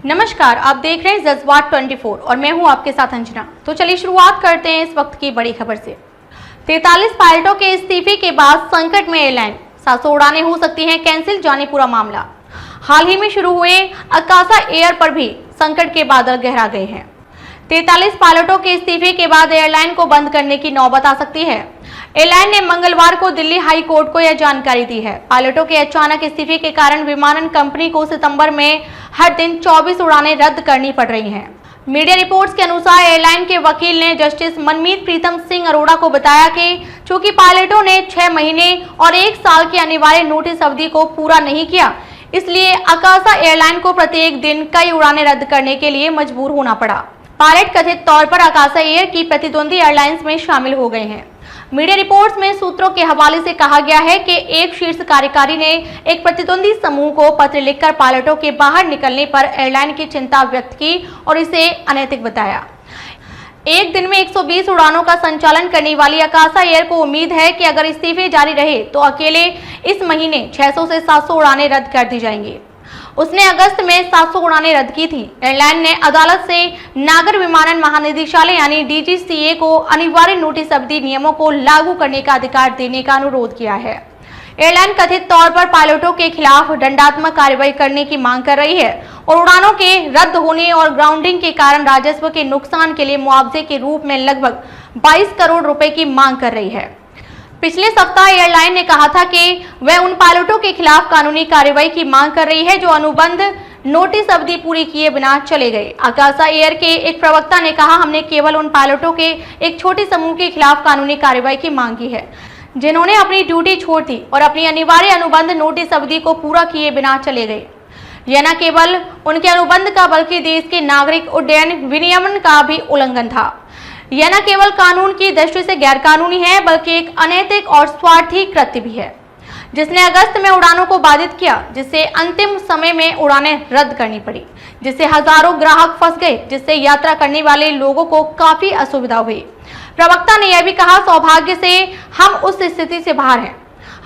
नमस्कार, आप देख रहे हैं जज्बात 24 और मैं हूं आपके साथ अंजना। तो चलिए शुरुआत करते हैं इस वक्त की बड़ी खबर से। 43 पायलटों के इस्तीफे के बाद संकट में एयरलाइन, 700 उड़ानें हो सकती हैं कैंसिल, जाने पूरा मामला। हाल ही में शुरू हुए अकासा एयर पर भी संकट के बादल गहरा गए हैं। 43 पायलटों के इस्तीफे के बाद एयरलाइन को बंद करने की नौबत आ सकती है। एयरलाइन ने मंगलवार को दिल्ली हाई कोर्ट को यह जानकारी दी है। पायलटों के अचानक इस्तीफे के कारण विमानन कंपनी को सितंबर में हर दिन 24 उड़ानें रद्द करनी पड़ रही हैं। मीडिया रिपोर्ट्स के अनुसार एयरलाइन के वकील ने जस्टिस मनमीत प्रीतम सिंह अरोड़ा को बताया कि चूंकि पायलटों ने 6 महीने और 1 साल की अनिवार्य नोटिस अवधि को पूरा नहीं किया, इसलिए अकासा एयरलाइन को प्रत्येक दिन कई उड़ानें रद्द करने के लिए मजबूर होना पड़ा। पायलट कथित तौर पर अकासा एयर की प्रतिद्वंदी एयरलाइंस में शामिल हो गए हैं। मीडिया रिपोर्ट्स में सूत्रों के हवाले से कहा गया है कि एक शीर्ष कार्यकारी ने एक प्रतिद्वंदी समूह को पत्र लिखकर पायलटों के बाहर निकलने पर एयरलाइन की चिंता व्यक्त की और इसे अनैतिक बताया। एक दिन में 120 उड़ानों का संचालन करने वाली अकासा एयर को उम्मीद है कि अगर इस्तीफे जारी रहे तो अकेले इस महीने 600 से 700 उड़ानें रद्द कर दी जाएंगी। उसने अगस्त में 700 उड़ानें रद्द की थी। एयरलाइन ने अदालत से नागर विमानन महानिदेशालय यानी डीजीसीए को अनिवार्य नोटिस अवधि नियमों को लागू करने का अधिकार देने का अनुरोध किया है। एयरलाइन कथित तौर पर पायलटों के खिलाफ दंडात्मक कार्रवाई करने की मांग कर रही है और उड़ानों के रद्द होने और ग्राउंडिंग के कारण राजस्व के नुकसान के लिए मुआवजे के रूप में लगभग 22 करोड़ रुपए की मांग कर रही है। पिछले सप्ताह एयरलाइन ने कहा था कि वह उन पायलटों के खिलाफ कानूनी कार्रवाई की मांग कर रही है जो अनुबंध नोटिस अवधि पूरी किए बिना चले गए। अकासा एयर के एक प्रवक्ता ने कहा, हमने केवल उन पायलटों के एक छोटे समूह के खिलाफ कानूनी कार्रवाई की मांग की है जिन्होंने अपनी ड्यूटी छोड़ दी और अपनी अनिवार्य अनुबंध नोटिस अवधि को पूरा किए बिना चले गए। यह न केवल उनके अनुबंध का बल्कि देश के नागरिक उड्डयन विनियमन का भी उल्लंघन था। यह न केवल कानून की दृष्टि से गैर कानूनी है बल्कि एक अनैतिक और स्वार्थी कृत्य भी है जिसने अगस्त में उड़ानों को बाधित किया, जिससे अंतिम समय में उड़ानें रद्द करनी पड़ी, जिससे हजारों ग्राहक फंस गए, जिससे यात्रा करने वाले लोगों को काफी असुविधा हुई। प्रवक्ता ने यह भी कहा, सौभाग्य से हम उस स्थिति से बाहर हैं।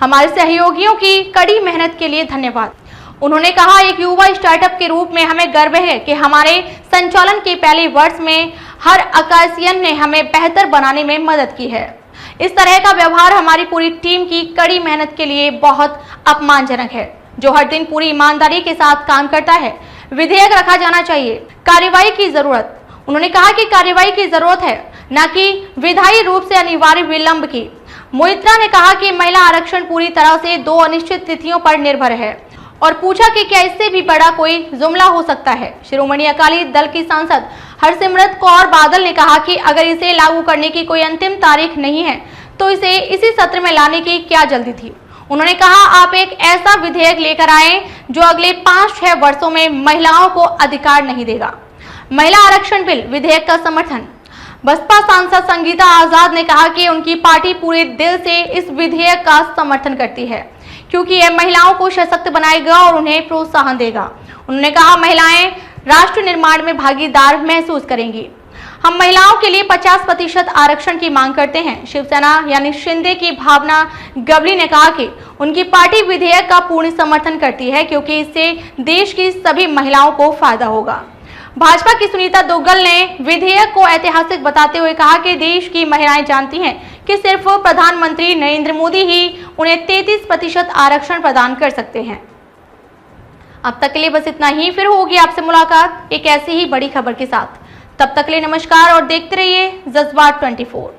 हमारे सहयोगियों की कड़ी मेहनत के लिए धन्यवाद। उन्होंने कहा, एक युवा स्टार्टअप के रूप में हमें गर्व है कि हमारे संचालन के पहले वर्ष में हर अकासियन ने हमें बेहतर बनाने में मदद की है। इस तरह का व्यवहार हमारी पूरी टीम की कड़ी मेहनत के लिए बहुत अपमानजनक है, जो हर दिन पूरी ईमानदारी के साथ काम करता है। विधेयक रखा जाना चाहिए, कार्रवाई की जरूरत। उन्होंने कहा कि कार्रवाई की जरूरत है, न कि विधायी रूप से अनिवार्य विलंब की। मोहित्रा ने कहा कि महिला आरक्षण पूरी तरह से 2 अनिश्चित तिथियों पर निर्भर है और पूछा कि क्या इससे भी बड़ा कोई जुमला हो सकता है। शिरोमणि अकाली दल की सांसद हरसिमरत कौर बादल ने कहा कि अगर इसे लागू करने की कोई अंतिम तारीख नहीं है तो इसे इसी सत्र में लाने की क्या जल्दी थी। उन्होंने कहा, आप एक ऐसा विधेयक लेकर आए जो अगले 5-6 वर्षों में महिलाओं को अधिकार नहीं देगा। महिला आरक्षण बिल विधेयक का समर्थन। बसपा सांसद संगीता आजाद ने कहा कि उनकी पार्टी पूरे दिल से इस विधेयक का समर्थन करती है क्योंकि यह महिलाओं को सशक्त बनाएगा और उन्हें प्रोत्साहन देगा। उन्होंने कहा, महिलाएं राष्ट्र निर्माण में भागीदार महसूस करेंगी। हम महिलाओं के लिए 50% आरक्षण की मांग करते हैं। शिवसेना यानी शिंदे की भावना गवली ने कहा कि उनकी पार्टी विधेयक का पूर्ण समर्थन करती है क्योंकि इससे देश की सभी महिलाओं को फायदा होगा। भाजपा की सुनीता दुग्गल ने विधेयक को ऐतिहासिक बताते हुए कहा कि देश की महिलाएं जानती हैं कि सिर्फ प्रधानमंत्री नरेंद्र मोदी ही उन्हें 33% आरक्षण प्रदान कर सकते हैं। अब तक के लिए बस इतना ही, फिर होगी आपसे मुलाकात एक ऐसी ही बड़ी खबर के साथ। तब तक के लिए नमस्कार और देखते रहिए जज्बात 24।